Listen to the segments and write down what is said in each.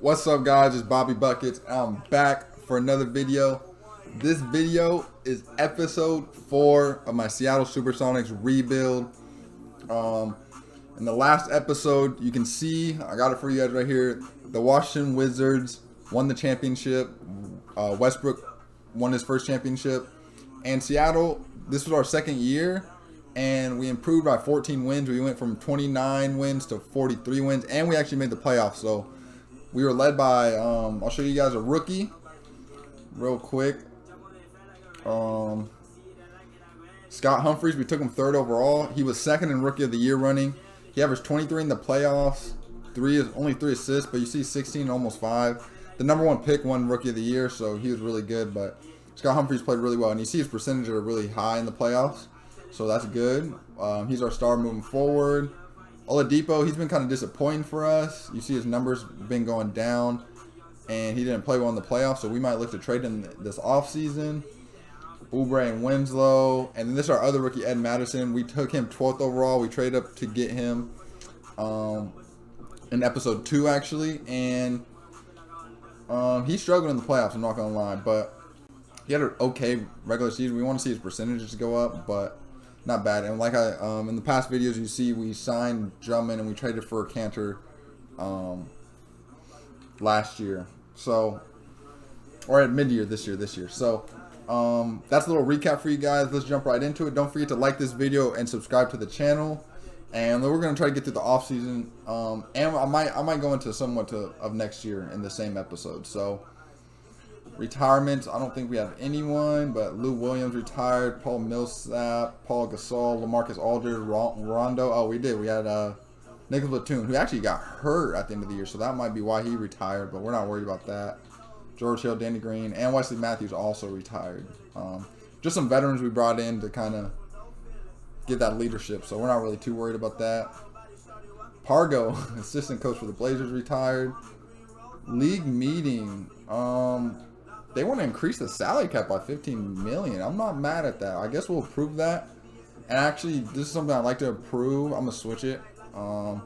What's up, guys? It's Bobby Buckets. I'm back for another video. This video is episode 4 of my Seattle Supersonics rebuild. In the last episode, you can see, I got it for you guys right here, the Washington Wizards won the championship. Westbrook won his first championship. And Seattle, this was our second year, and we improved by 14 wins. We went from 29 wins to 43 wins, and we actually made the playoffs. So we were led by, I'll show you guys a rookie real quick. Scott Humphries, we took him 3rd overall. He was 2nd in Rookie of the Year running. He averaged 23 in the playoffs, only 3 assists, but you see 16, almost 5. The number 1 pick won Rookie of the Year, so he was really good. But Scott Humphries played really well, and you see his percentages are really high in the playoffs, so that's good. He's our star moving forward. Oladipo, he's been kind of disappointing for us. You see his numbers been going down, and he didn't play well in the playoffs, so we might look to trade him this offseason. Oubre and Winslow, and then this is our other rookie, Ed Madison. We took him 12th overall. We traded up to get him in episode 2, actually, and he struggled in the playoffs, I'm not going to lie, but he had an okay regular season. We want to see his percentages go up, but not bad. And like in the past videos, you see we signed Drummond and we traded for Cantor last year. So, or at mid-year this year. So, that's a little recap for you guys. Let's jump right into it. Don't forget to like this video and subscribe to the channel. And we're gonna try to get through the off season. And I might go into somewhat of next year in the same episode. So, retirements, I don't think we have anyone, but Lou Williams retired, Paul Millsap, Paul Gasol, LaMarcus Aldridge, Rondo. Oh, we did. We had Nicholas Batum, who actually got hurt at the end of the year, so that might be why he retired, but we're not worried about that. George Hill, Danny Green, and Wesley Matthews also retired. Just some veterans we brought in to kind of get that leadership, so we're not really too worried about that. Pargo, assistant coach for the Blazers, retired. League meeting, they want to increase the salary cap by $15 million. I'm not mad at that. I guess we'll approve that. And actually, this is something I'd like to approve. I'm going to switch it. I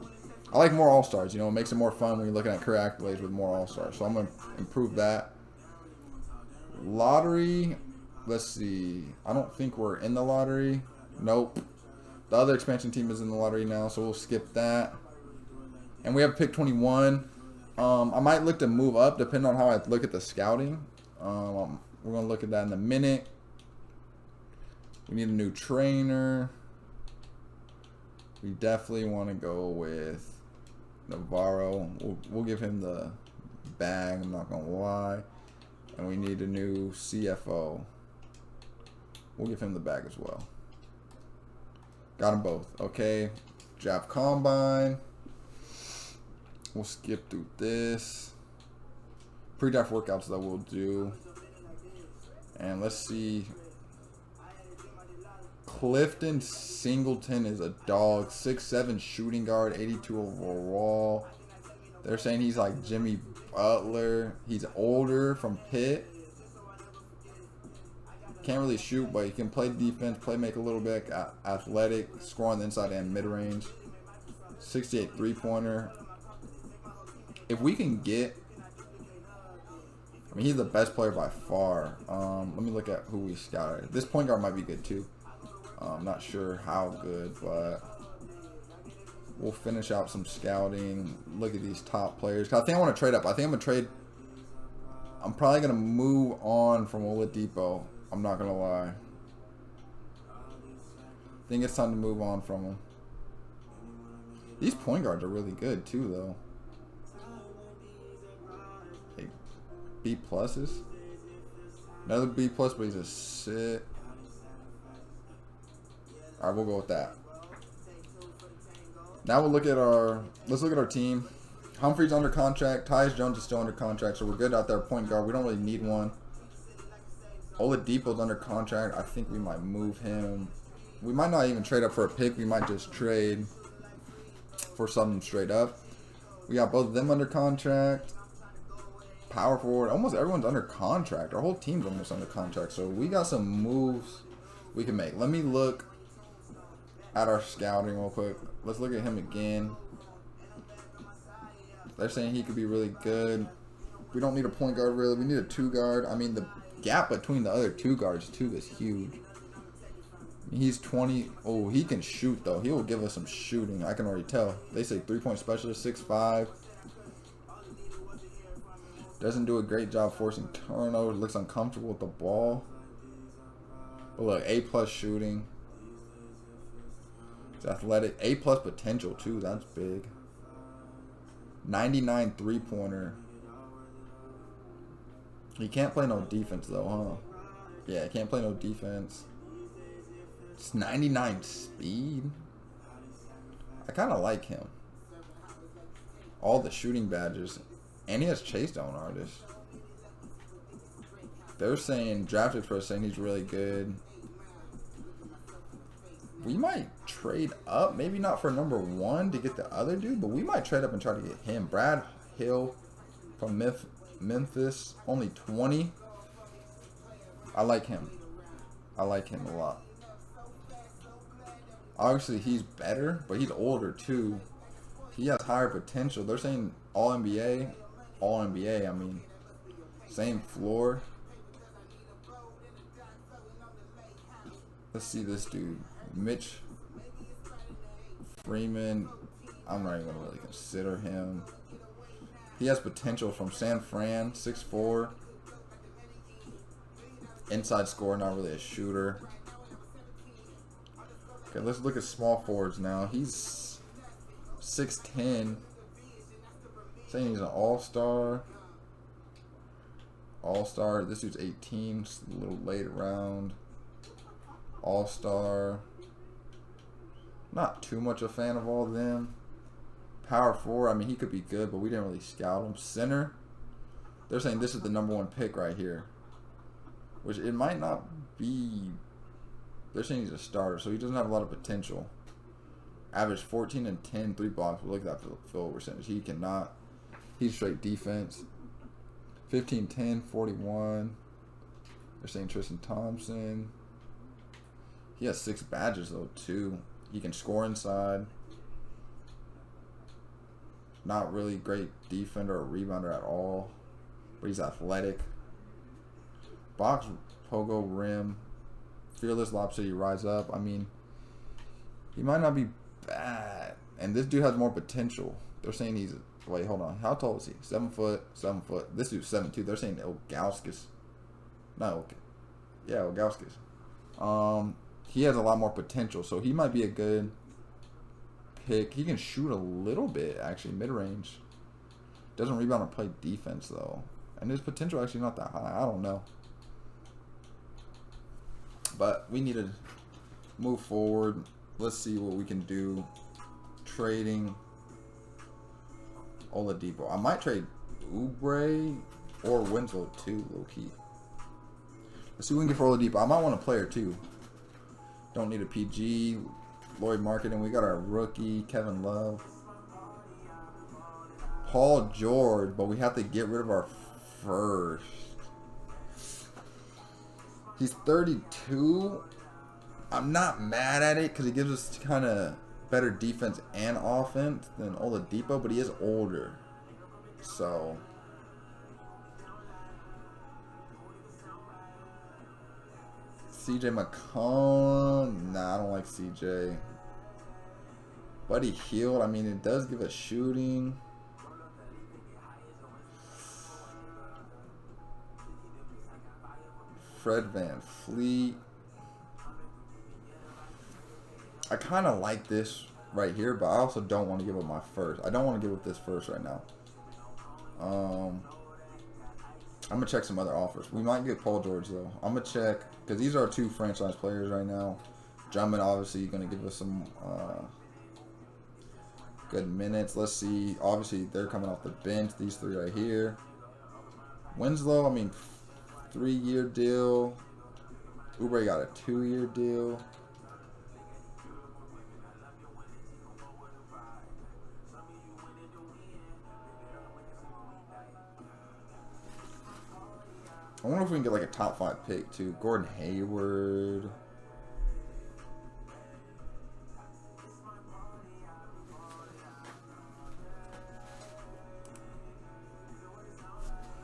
like more All-Stars. You know, it makes it more fun when you're looking at career accolades with more All-Stars. So I'm going to improve that. Lottery, let's see. I don't think we're in the lottery. Nope. The other expansion team is in the lottery now, so we'll skip that. And we have pick 21. I might look to move up depending on how I look at the scouting. We're going to look at that in a minute. We need a new trainer. We definitely want to go with Navarro. We'll give him the bag, I'm not going to lie. And we need a new CFO. We'll give him the bag as well. Got them both. Okay. Draft Combine. We'll skip through this. Pre-draft workouts that we'll do. And let's see. Clifton Singleton is a dog. 6'7" shooting guard, 82 overall. They're saying he's like Jimmy Butler. He's older, from Pitt. Can't really shoot, but he can play defense, make a little bit, athletic, score on the inside and mid-range. 68 three-pointer. If we can get, I mean, he's the best player by far. Let me look at who we scouted. This point guard might be good too. I'm not sure how good, but we'll finish out some scouting. Look at these top players. I think I want to trade up. I think I'm going to trade. I'm probably going to move on from Oladipo. I'm not going to lie. I think it's time to move on from him. These point guards are really good too, though. B pluses. Another B plus, but he's a sit. All right, we'll go with that. Now we'll look at let's look at our team. Humphries under contract. Tyus Jones is still under contract, so we're good out there. Point guard, we don't really need one. Oladipo's under contract. I think we might move him. We might not even trade up for a pick. We might just trade for something straight up. We got both of them under contract. Power forward, almost everyone's under contract. Our whole team's almost under contract, so we got some moves we can make. Let me look at our scouting real quick. Let's look at him again. They're saying he could be really good. We don't need a point guard really. We need a 2 guard. I mean, the gap between the other 2 guards too is huge. He's 20. Oh, he can shoot though. He will give us some shooting. I can already tell. They say 3-point specialist, 6'5". Doesn't do a great job forcing turnovers. Looks uncomfortable with the ball. But look, A+ shooting. It's athletic. A+ potential too. That's big. 99 3-pointer. He can't play no defense though, huh? Yeah, he can't play no defense. It's 99 speed. I kind of like him. All the shooting badges. And he has chase down artists. They're saying, Draft Express saying he's really good. We might trade up. Maybe not for number 1 to get the other dude, but we might trade up and try to get him. Brad Hill from Memphis. Only 20. I like him. I like him a lot. Obviously, he's better, but he's older too. He has higher potential. They're saying all NBA. All NBA, I mean. Same floor. Let's see this dude. Mitch Freeman. I'm not even going to really consider him. He has potential from San Fran. 6'4". Inside scorer, not really a shooter. Okay, let's look at small forwards now. He's 6'10". Saying he's an all-star. All-star. This dude's 18. Just a little late round. All-star. Not too much a fan of all of them. Power forward. I mean, he could be good, but we didn't really scout him. Center. They're saying this is the number 1 pick right here. Which it might not be. They're saying he's a starter, so he doesn't have a lot of potential. Average 14 and 10, 3 blocks. But look at that field percentage. He cannot. He's straight defense. 15, 10, 41. They're saying Tristan Thompson. He has 6 badges though too. He can score inside. Not really great defender or rebounder at all, but he's athletic. Box, pogo, rim, fearless, lob city, rise up. I mean, he might not be bad. And this dude has more potential. They're saying he's, wait, hold on. How tall is he? 7 foot, 7 foot. This dude's 7'2". They're saying Ilgauskas. Not okay. Yeah, Ilgauskas. He has a lot more potential, so he might be a good pick. He can shoot a little bit, actually, mid-range. Doesn't rebound or play defense, though. And his potential actually not that high. I don't know. But we need to move forward. Let's see what we can do. Trading Oladipo. I might trade Oubre or Winslow too, low-key. Let's see what we can get for Oladipo. I might want a player too. Don't need a PG. Lloyd Marketing. We got our rookie, Kevin Love. Paul George, but we have to get rid of our first. He's 32. I'm not mad at it because he gives us kind of better defense and offense than Oladipo, but he is older. So CJ McCollum. Nah, I don't like CJ. Buddy Hield. I mean, it does give us shooting. Fred Van Fleet. I kind of like this right here, but I also don't want to give up my first. I don't want to give up this first right now. I'm going to check some other offers. We might get Paul George, though. I'm going to check, because these are 2 franchise players right now. Drummond, obviously, going to give us some good minutes. Let's see. Obviously, they're coming off the bench. These 3 right here. Winslow, I mean, 3-year deal. Oubre got a 2-year deal. I wonder if we can get like a top 5 pick too. Gordon Hayward.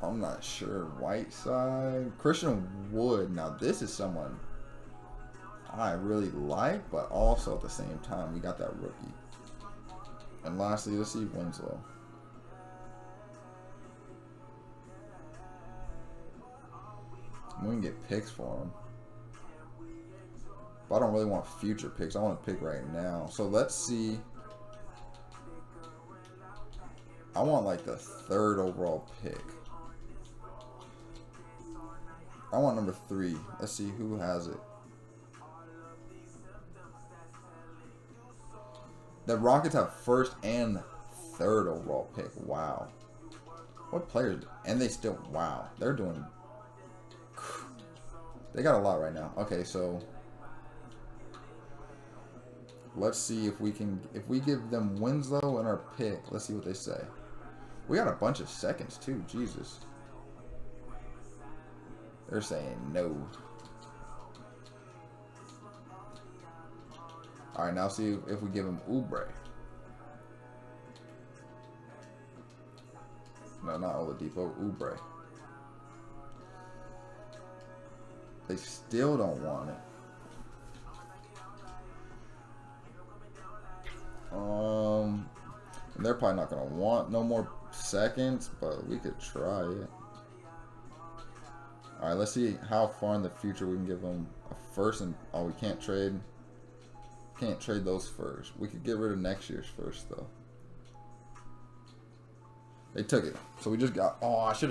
I'm not sure. Whiteside. Christian Wood. Now, this is someone I really like, but also at the same time, we got that rookie. And lastly, let's see Winslow. We can get picks for him. But I don't really want future picks. I want to pick right now. So let's see. I want like the 3rd overall pick. I want number 3. Let's see who has it. The Rockets have 1st and 3rd overall pick. Wow. What players? And they still, wow. They're doing, they got a lot right now. Okay, so let's see if we can, if we give them Winslow in our pick. Let's see what they say. We got a bunch of seconds too. Jesus. They're saying no. Alright, now see if we give him Oubre. No, not Oladipo. Oubre. They still don't want it. And they're probably not going to want no more seconds, but we could try it. Alright, let's see how far in the future we can give them a 1st and, oh, we can't trade. Can't trade those first. We could get rid of next year's first though. They took it. So we just got, oh, I should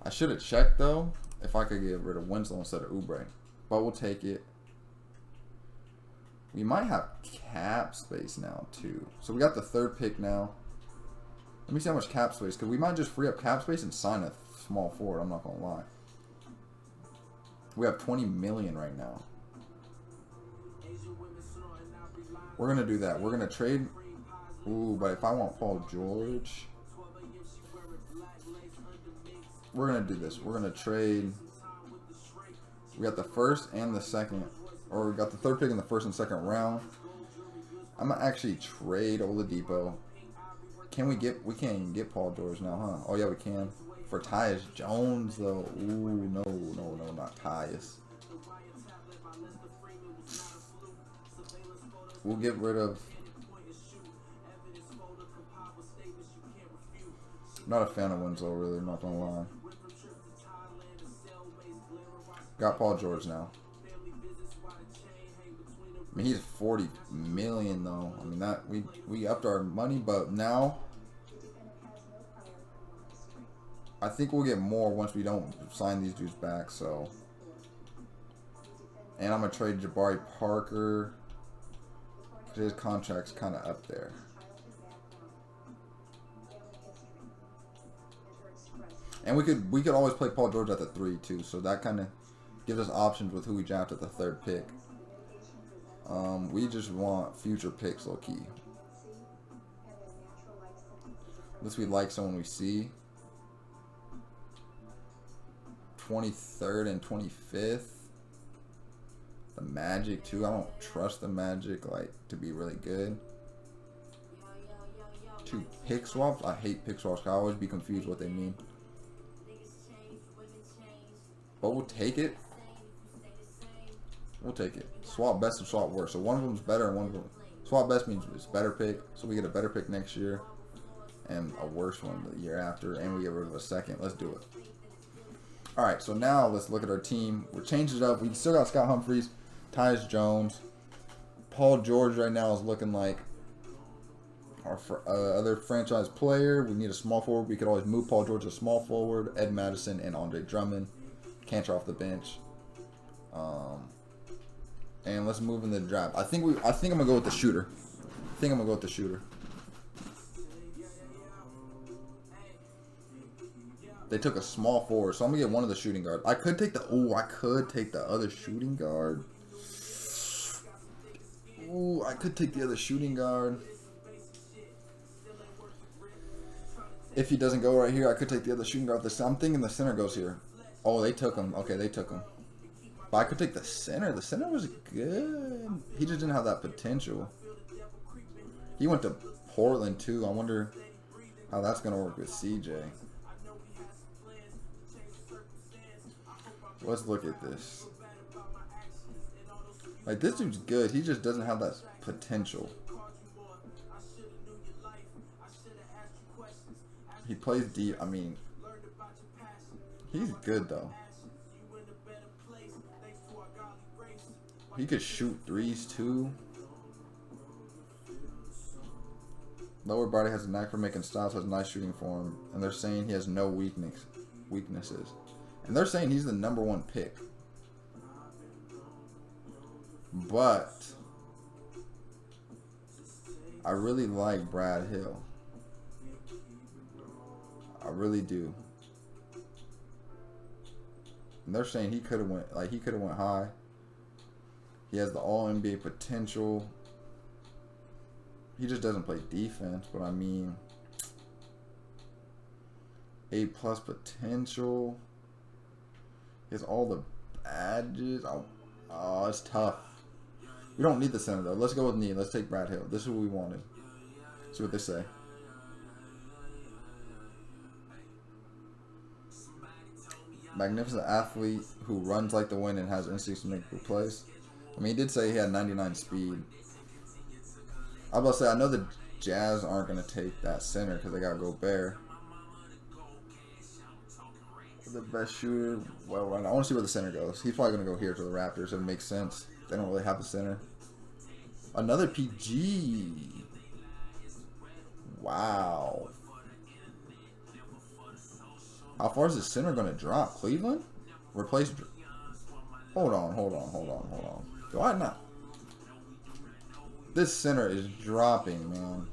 have checked though if I could get rid of Winslow instead of Oubre. But we'll take it. We might have cap space now too. So we got the 3rd pick now. Let me see how much cap space, because we might just free up cap space and sign a small forward. I'm not gonna lie. We have 20 million right now. We're gonna do that. We're gonna trade. Ooh, but if I want Paul George, we're gonna do this. We're gonna trade. We got the 1st and the 2nd, or we got the 3rd pick in the 1st and 2nd round. I'm gonna actually trade Oladipo. Can we get? We can't even get Paul George now, huh? Oh yeah, we can. For Tyus Jones though. Ooh, no, not Tyus. We'll get rid of. I'm not a fan of Winslow, really. I'm not gonna lie. Got Paul George now. I mean, he's 40 million though. I mean, that we upped our money, but now I think we'll get more once we don't sign these dudes back. So, and I'm gonna trade Jabari Parker. His contract's kind of up there. And we could always play Paul George at the 3 too, so that kind of gives us options with who we draft at the 3rd pick. We just want future picks, low key. Unless we like someone we see. 23rd and 25th. The Magic too. I don't trust the Magic like to be really good. 2 pick swaps. I hate pick swaps. I always be confused what they mean. But we'll take it. We'll take it. Swap best and swap worst. So one of them's better and one of them. Swap best means it's better pick. So we get a better pick next year. And a worse one the year after. And we get rid of a 2nd. Let's do it. Alright, so now let's look at our team. We're changing it up. We still got Scott Humphries, Tyus Jones. Paul George right now is looking like our other franchise player. We need a small forward. We could always move Paul George to small forward. Ed Madison and Andre Drummond. Cantor off the bench. And let's move in the draft. I think I'm gonna go with the shooter. They took a small forward, so I'm gonna get one of the shooting guards. I could take the other shooting guard. Ooh, I could take the other shooting guard. If he doesn't go right here, I could take the other shooting guard. I'm thinking the center goes here. Oh, they took him. Okay, they took him. But I could take the center. The center was good. He just didn't have that potential. He went to Portland too. I wonder how that's gonna work with CJ. Let's look at this. Like, this dude's good. He just doesn't have that potential. He plays deep. I mean, he's good, though. He could shoot threes, too. Lower body has a knack for making styles, has nice shooting form. And they're saying he has no weaknesses. And they're saying he's the #1 pick. But I really like Brad Hill. I really do. And they're saying he could have went high. He has the all NBA potential. He just doesn't play defense, but I mean, A+ potential. He has all the badges. Oh, it's tough. We don't need the center though. Let's go with knee. Let's take Brad Hill. This is what we wanted. See what they say. Magnificent athlete who runs like the wind and has instincts to make good plays. I mean, he did say he had 99 speed. I was about to say, I know the Jazz aren't going to take that center because they got Gobert. The best shooter. Well, I want to see where the center goes. He's probably going to go here to the Raptors. It makes sense. They don't really have a center. Another PG. Wow. How far is the center going to drop? Cleveland? Replace. Hold on. Do I not? This center is dropping, man.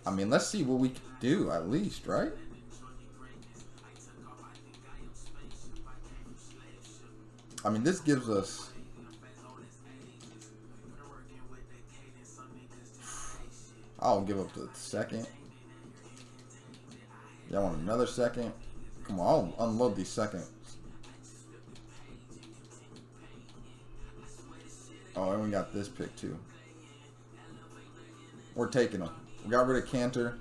I mean, let's see what we can do at least, right? I mean, this gives us... I'll give up the second. Y'all want another second? Come on, I'll unload these seconds. Oh, and we got this pick too. We're taking them. We got rid of Cantor.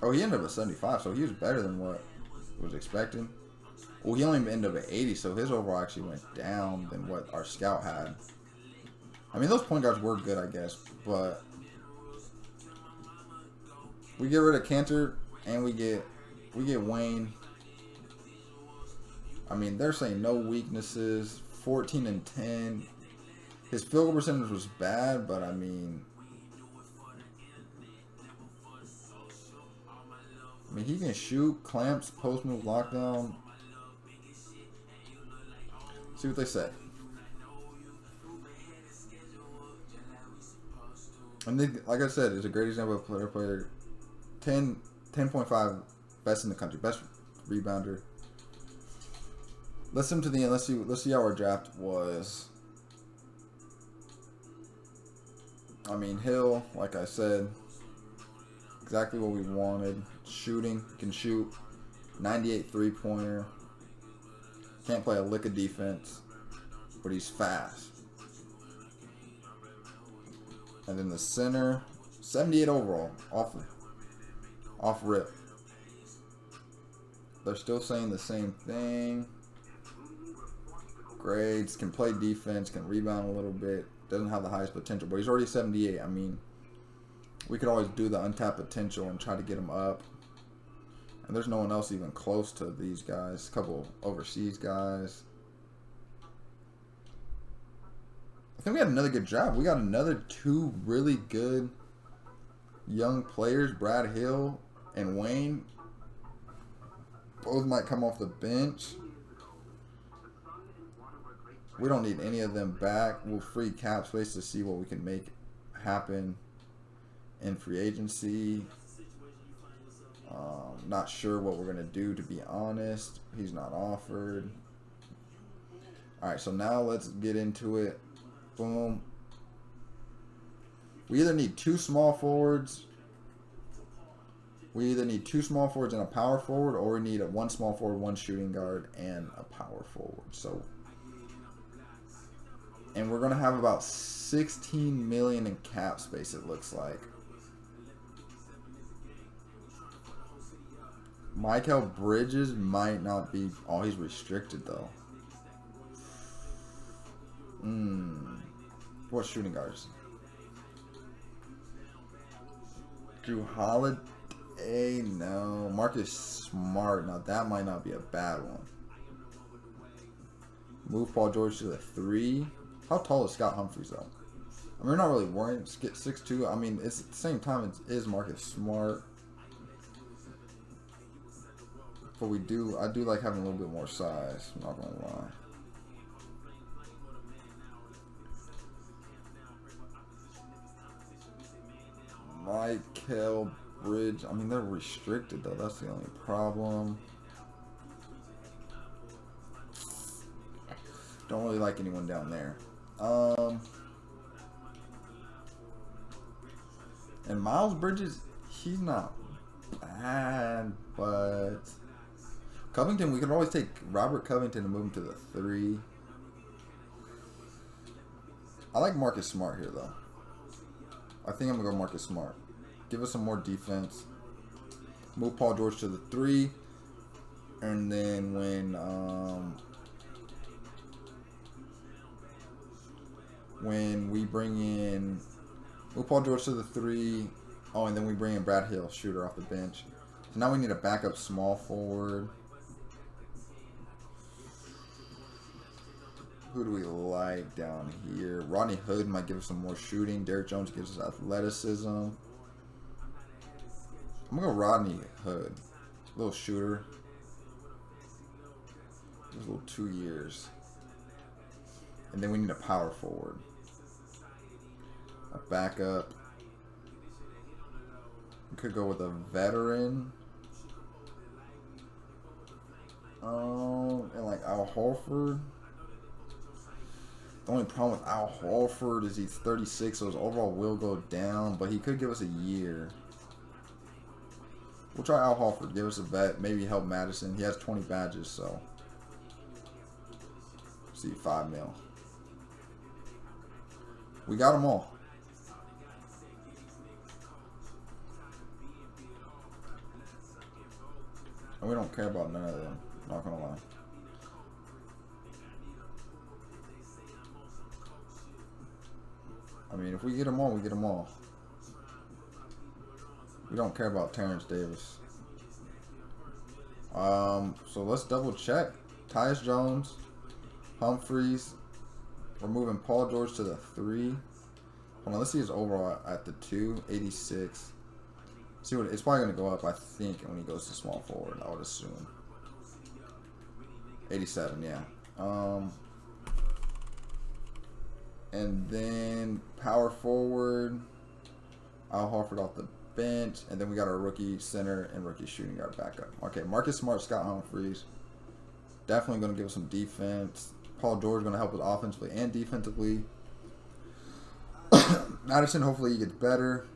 Oh, he ended up at 75, so he was better than what was expected. Well, he only ended up at 80, so his overall actually went down than what our scout had. I mean, those point guards were good, I guess, but we get rid of Cantor and we get Wayne. I mean, they're saying no weaknesses, 14 and 10. His field goal percentage was bad, but I mean, he can shoot, clamps, post move, lockdown. See what they say. And they, like I said, it's a great example of player. 10.5, best in the country, best rebounder. Let's to the end. Let's see how our draft was. I mean, Hill, like I said, exactly what we wanted. Shooting, can shoot, 98 3-pointer. Can't play a lick of defense, but he's fast. And then the center, 78 overall, off rip. They're still saying the same thing. Grades, can play defense, can rebound a little bit. Doesn't have the highest potential, but he's already 78. I mean, we could always do the untapped potential and try to get him up. And there's no one else even close to these guys. A couple overseas guys. I think we had another good draft. We got another 2 really good young players, Brad Hill and Wayne. Both might come off the bench. We don't need any of them back. We'll free cap space to see what we can make happen in free agency. Not sure what we're going to do, to be honest. He's not offered. Alright, so now let's get into it. Boom. We either need 2 small forwards. We either need 2 small forwards and a power forward, or we need 1 small forward, 1 shooting guard, and a power forward. So, and we're going to have about $16 million in cap space, it looks like. Michael Bridges might not be. Oh, he's restricted though. What shooting guards? Drew Holiday, no. Marcus Smart, now that might not be a bad one. Move Paul George to the 3. How tall is Scott Humphries though? I mean, we're not really worrying. 6'2". I mean, it's at the same time it is Marcus Smart. But I do like having a little bit more size. I'm not gonna lie. Michael Bridge. I mean, they're restricted though. That's the only problem. Don't really like anyone down there. And Miles Bridges, he's not bad, but Covington, we could always take Robert Covington and move him to the 3. I like Marcus Smart here though. I think I'm gonna go Marcus Smart. Give us some more defense. Move Paul George to the 3, and then when we bring in, move Paul George to the 3. Oh, and then we bring in Brad Hill, shooter off the bench. So now we need a backup small forward. Who do we like down here? Rodney Hood might give us some more shooting. Derrick Jones gives us athleticism. I'm going to go Rodney Hood. Little shooter. Just a little 2 years. And then we need a power forward. A backup. We could go with a veteran. And like Al Horford. The only problem with Al Horford is he's 36, so his overall will go down, but he could give us a year. We'll try Al Horford, give us a vet, maybe help Madison. He has 20 badges, so see, 5 mil. We got them all. And we don't care about none of them, not gonna lie. I mean, if we get them all, we get them all. We don't care about Terrence Davis. So let's double check. Tyus Jones, Humphries. We're moving Paul George to the 3. Hold on, let's see his overall at the 2, 86. See what it's probably gonna go up, I think, when he goes to small forward. I would assume 87, yeah. And then power forward, Al Horford off the bench, and then we got our rookie center and rookie shooting guard backup. Okay, Marcus Smart, Scott Humphries, definitely going to give us some defense. Paul George going to help us offensively and defensively. Madison, hopefully he gets better.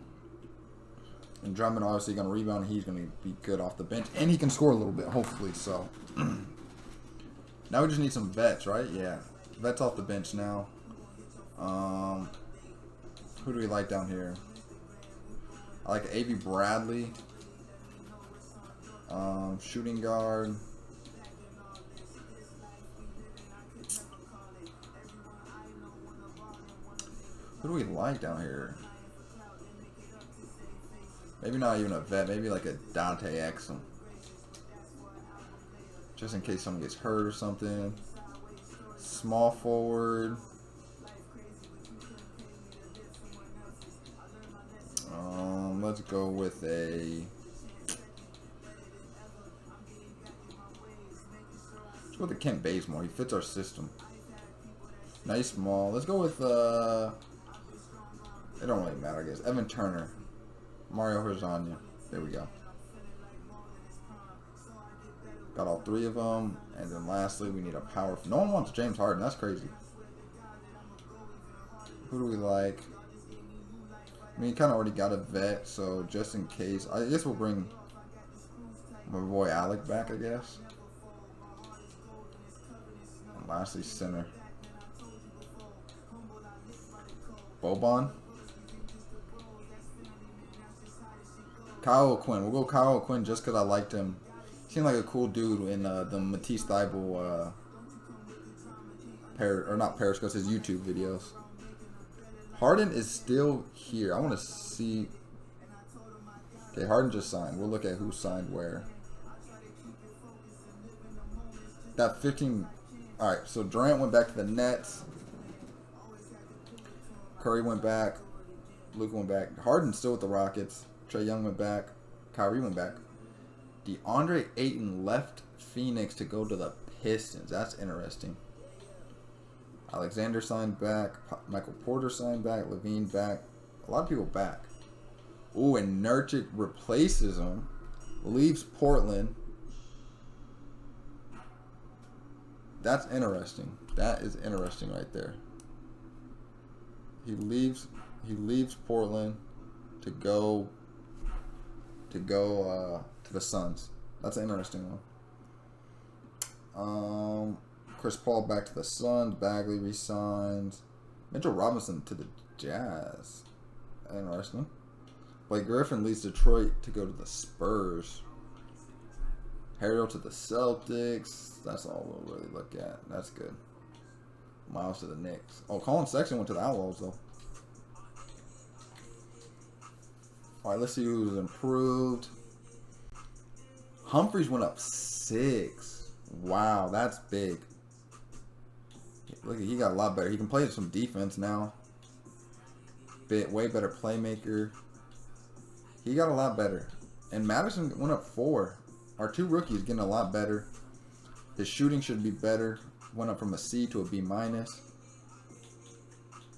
And Drummond obviously going to rebound. He's going to be good off the bench, and he can score a little bit, hopefully. So now we just need some vets, right? Yeah, vets off the bench now. Who do we like down here? I like A.B. Bradley. Shooting guard. Who do we like down here? Maybe not even a vet. Maybe like a Dante Exum. Just in case someone gets hurt or something. Small forward. Let's go with a. Let's go with the Kent Bazemore. He fits our system. Nice small. Let's go with it don't really matter, I guess. Evan Turner, Mario Hezonja. There we go. Got all 3 of them, and then lastly we need a power. No one wants James Harden. That's crazy. Who do we like? I mean, you kind of already got a vet, so just in case, I guess we'll bring my boy Alec back, I guess. And lastly, center. Boban. Kyle O'Quinn. We'll go Kyle O'Quinn just because I liked him Seemed like a cool dude in the Matisse Thybulle not Periscope, his YouTube videos. Harden is still here. I want to see. Okay, Harden just signed. We'll look at who signed where. That 15. All right, so Durant went back to the Nets. Curry went back. Luka went back. Harden's still with the Rockets. Trae Young went back. Kyrie went back. DeAndre Ayton left Phoenix to go to the Pistons. That's interesting. Alexander signed back. Michael Porter signed back. Levine back. A lot of people back. Ooh, and Nurkic replaces him. Leaves Portland. That's interesting. That is interesting right there. He leaves Portland to go to the Suns. That's an interesting one. Chris Paul back to the Suns. Bagley resigns. Mitchell Robinson to the Jazz. Interesting. Blake Griffin leaves Detroit to go to the Spurs. Herro to the Celtics. That's all we'll really look at. That's good. Miles to the Knicks. Oh, Colin Sexton went to the Outlaws, though. All right, let's see who's improved. Humphries went up 6. Wow, that's big. Look, he got a lot better. He can play some defense now. Way better playmaker. He got a lot better. And Madison went up 4. Our 2 rookies getting a lot better. His shooting should be better. Went up from a C to a B-.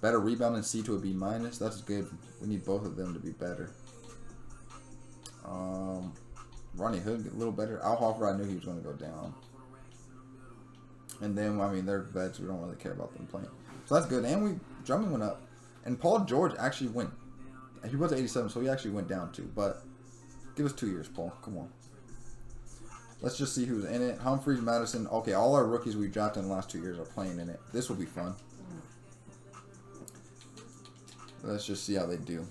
Better rebounding, C to a B-. That's good. We need both of them to be better. Ronnie Hood a little better. Al Horford, I knew he was going to go down. And then, I mean, they're vets. We don't really care about them playing. So that's good. And Drummond went up. And Paul George actually went. He was 87, so he actually went down too. But give us 2 years, Paul. Come on. Let's just see who's in it. Humphries, Madison. Okay, all our rookies we drafted in the last 2 years are playing in it. This will be fun. Let's just see how they do.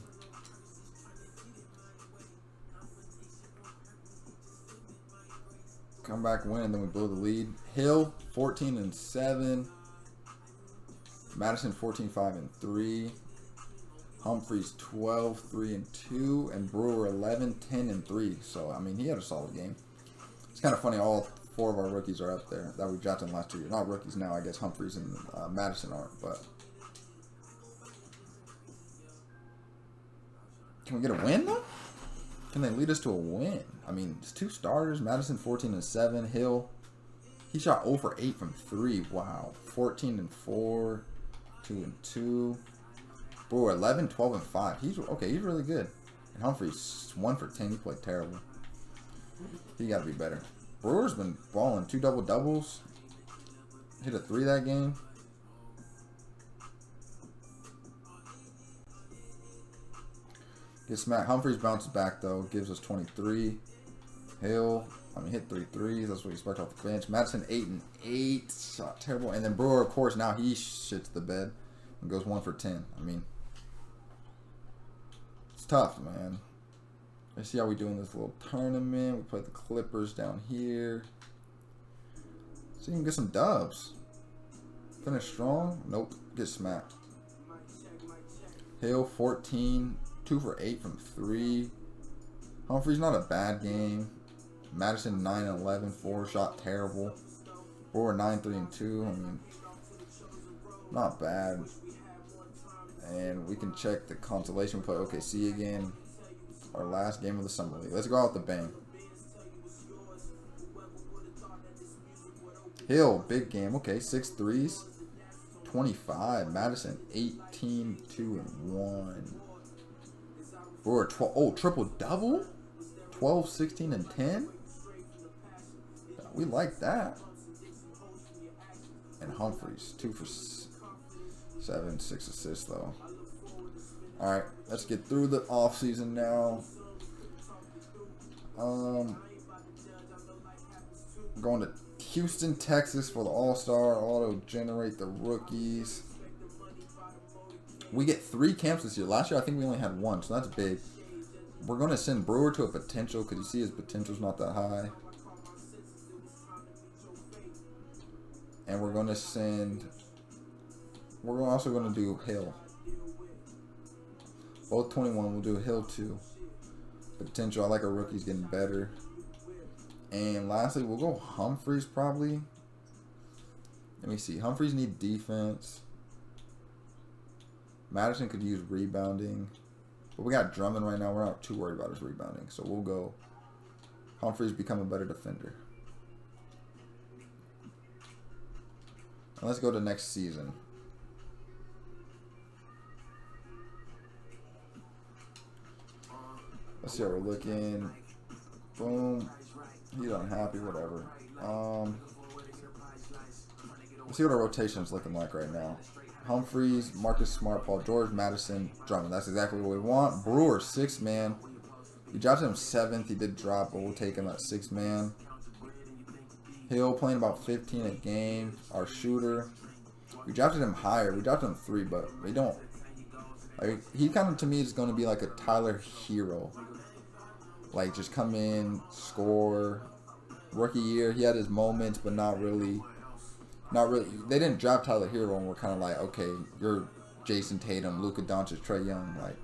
Come back, win, and then we blow the lead. Hill, 14-7. Madison, 14-5-3. Humphries, 12-3-2. And Brewer, 11-10-3. So, I mean, he had a solid game. It's kind of funny, all 4 of our rookies are up there that we drafted in the last 2 years. Not rookies now, I guess Humphries and Madison aren't, but. Can we get a win, though? Can they lead us to a win? I mean, it's 2 starters. Madison 14-7. Hill, he shot 0 for 8 from 3. Wow. 14-4. 2-2. Brewer 11, 12-5. He's okay. He's really good. And Humphries 1 for 10. He played terrible. He got to be better. Brewer's been balling. 2 double-doubles. Hit a 3 that game. Get smacked. Humphries bounces back, though. Gives us 23. Hill, I mean, hit 3 threes. That's what we expect off the bench. Madison 8-8. Shot terrible. And then Brewer, of course, now he shits the bed and goes 1 for 10. I mean, it's tough, man. Let's see how we do in this little tournament. We play the Clippers down here. See if we can get some dubs. Finish strong. Nope. Get smacked. Hill 14. 2 for 8 from 3. Humphries, not a bad game. Madison 9-11, 4 shot terrible. Brewer 9-3-2. I mean, not bad. And we can check the consolation. We play OKC again. Our last game of the summer league. Let's go out with a bang. Hill, big game. Okay, 6 threes. 25. Madison 18-2-1. Brewer 12. Oh, triple double. 12, 16, and 10. We like that. And Humphries 2 for 7, 6 assists though. All right, let's get through the off season now. Going to Houston, Texas for the All-Star. Auto-generate the rookies. We get 3 camps this year. Last year, I think we only had 1, so that's big. We're going to send Brewer to a potential because you see his potential's not that high. And we're going to send... We're also going to do Hill. Both 21. We'll do Hill 2. Potential. I like our rookies getting better. And lastly, we'll go Humphreys probably. Let me see. Humphreys need defense. Madison could use rebounding. But we got Drummond right now. We're not too worried about his rebounding. So we'll go Humphreys become a better defender. And let's go to next season. Let's see how we're looking. Boom. He's unhappy, whatever. Let's see what our rotation's looking like right now. Humphreys, Marcus Smart, Paul George, Madison, Drummond. That's exactly what we want. Brewer, 6 man. We drafted him 7th. He did drop, but we'll take him at 6 man. Hill playing about 15 a game. Our shooter. We drafted him higher. We drafted him 3, but we don't. Like, he kind of, to me, is going to be like a Tyler Herro. Like, just come in, score. Rookie year, he had his moments, but not really. Not really. They didn't draft Tyler Herro, and we're kind of like, okay, you're Jason Tatum, Luka Doncic, Trae Young. Like,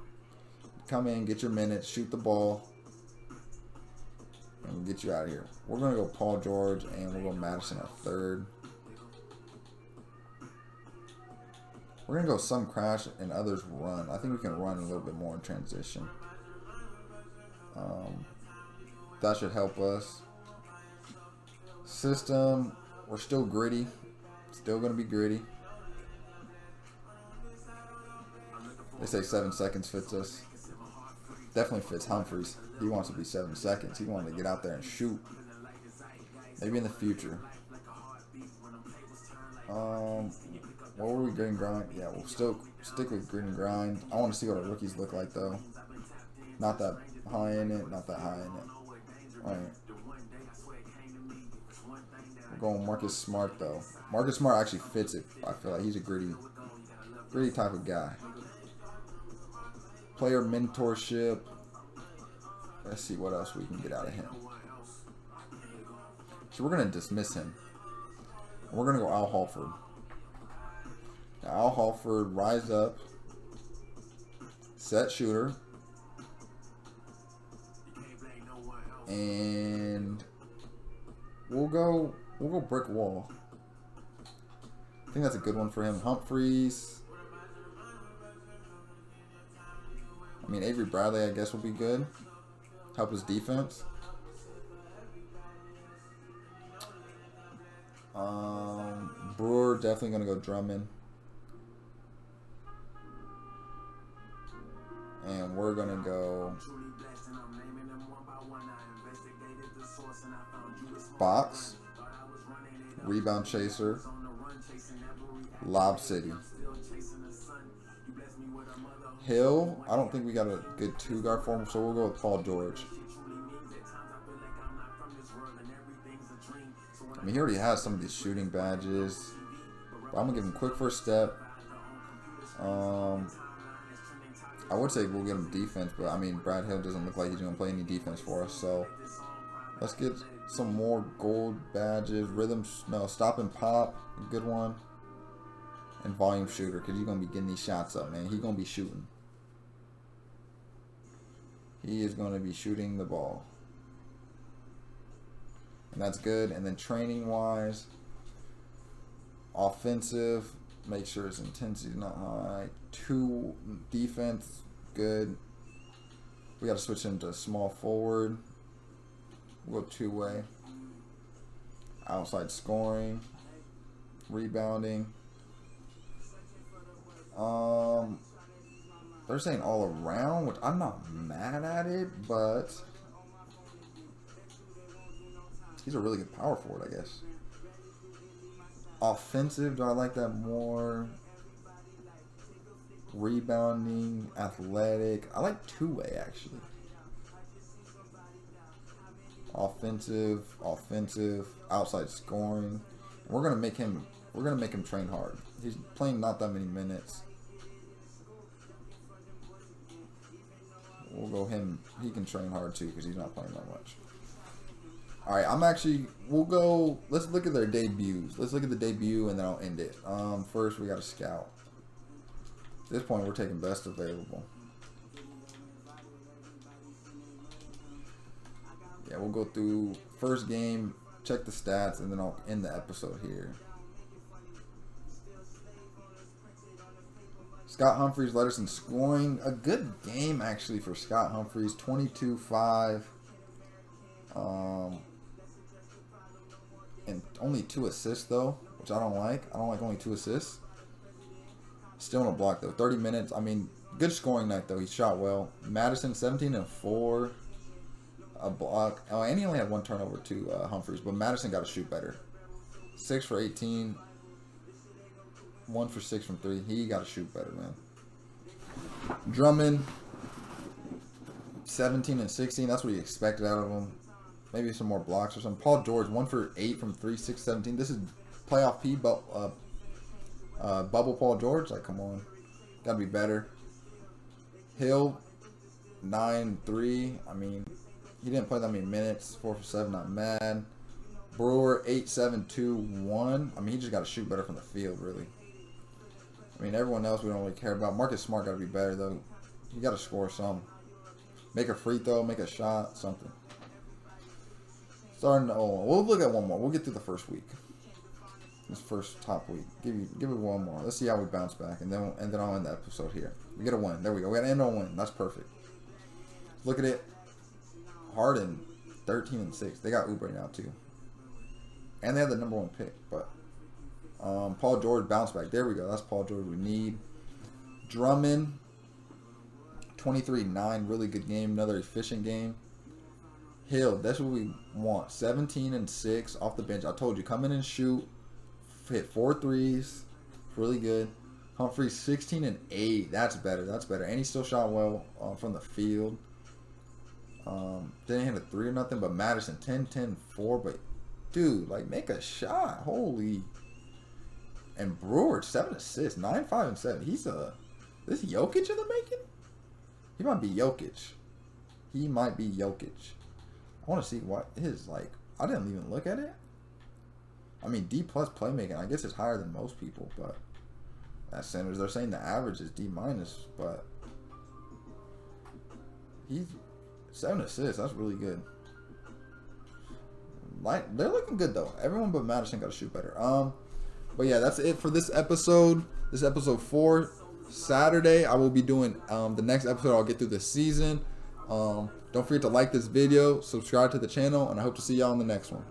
come in, get your minutes, shoot the ball, and we'll get you out of here. We're going to go Paul George, and we'll go Madison at 3rd. We're going to go some crash and others run. I think we can run a little bit more in transition. That should help us. System, we're still gritty. Still going to be gritty. They say 7 seconds fits us. Definitely fits Humphreys. He wants to be 7 seconds. He wanted to get out there and shoot. Maybe in the future. What were we, grit and grind? Yeah, we'll still stick with grit and grind. I want to see what our rookies look like, though. Not that high in it, not that high in it. Alright. We're going Marcus Smart, though. Marcus Smart actually fits it. I feel like he's a gritty type of guy. Player mentorship. Let's see what else we can get out of him. So we're going to dismiss him. We're going to go Al Horford. Now, Al Horford, rise up. Set shooter. And we'll go brick wall. I think that's a good one for him. Humphreys. I mean, Avery Bradley, I guess, will be good. Help his defense. Brewer, definitely going to go Drummond. And we're going to go Box, Rebound Chaser, Lob City. Hill, I don't think we got a good 2-guard for him, so we'll go with Paul George. I mean, he already has some of these shooting badges. But I'm going to give him quick first step. I would say we'll give him defense, but I mean, Brad Hill doesn't look like he's going to play any defense for us. So let's get some more gold badges. Stop and pop, a good one. And volume shooter, because he's going to be getting these shots up, man. He's going to be shooting. He is going to be shooting the ball. And that's good. And then training-wise, offensive, make sure his intensity is not high. 2 defense, good. We got to switch him to small forward. We'll go 2-way. Outside scoring. Rebounding. They're saying all around, which I'm not mad at it, but he's a really good power forward, I guess. Offensive, do I like that more? Rebounding, athletic. I like 2-way, actually. Offensive, outside scoring. We're gonna make him train hard. He's playing not that many minutes. We'll go him. He can train hard too because he's not playing that much. All right, we'll go. Let's look at their debuts. Let's look at the debut and then I'll end it. First we got a scout. At this point, we're taking best available. Yeah, we'll go through first game, check the stats, and then I'll end the episode here. Scott Humphreys led us in scoring. A good game, actually, for Scott Humphreys. 22-5. And only 2 assists, though, which I don't like. I don't like only 2 assists. Still on a block, though. 30 minutes. I mean, good scoring night, though. He shot well. Madison, 17-4. A block. Oh, and he only had 1 turnover to Humphreys, but Madison got to shoot better. 6 for 18. 1 for 6 from 3. He got to shoot better, man. Drummond, 17-16. That's what you expected out of him. Maybe some more blocks or something. Paul George, 1 for 8 from 3, 6, 17. This is playoff P, but bubble Paul George. Like, come on. Got to be better. Hill, 9-3. I mean, he didn't play that many minutes. 4 for 7, not mad. Brewer, 8-7-2-1. I mean, he just got to shoot better from the field, really. I mean, everyone else we don't really care about. Marcus Smart got to be better, though. You got to score some. Make a free throw, make a shot, something. Starting. Oh, we'll look at one more. We'll get through the first week. This first top week. Give it one more. Let's see how we bounce back, and then I'll end the episode here. We get a win. There we go. We got to end on a win. That's perfect. Look at it. Harden, 13-6. They got Oubre now too, and they have the #1 pick. But Paul George bounce back. There we go. That's Paul George we need. Drummond, 23-9. Really good game. Another efficient game. Hill, that's what we want. 17-6 off the bench. I told you, come in and shoot. Hit 4 threes. Really good. Humphreys, 16-8. That's better. That's better. And he still shot well from the field. Didn't hit a 3 or nothing, but Madison, 10-10-4. But, dude, like, make a shot. Holy. And Brewer, 7 assists. 9-5-7. This Jokic in the making? He might be Jokic. I want to see what his, like, I didn't even look at it. I mean, D+ playmaking, I guess it's higher than most people, but at centers, they're saying the average is D-, but he's 7 assists. That's really good. Like, they're looking good, though. Everyone but Madison got to shoot better. But yeah, that's it for this episode. This is episode 4. Saturday, I will be doing the next episode. I'll get through the season. Don't forget to like this video, subscribe to the channel, and I hope to see y'all in the next one.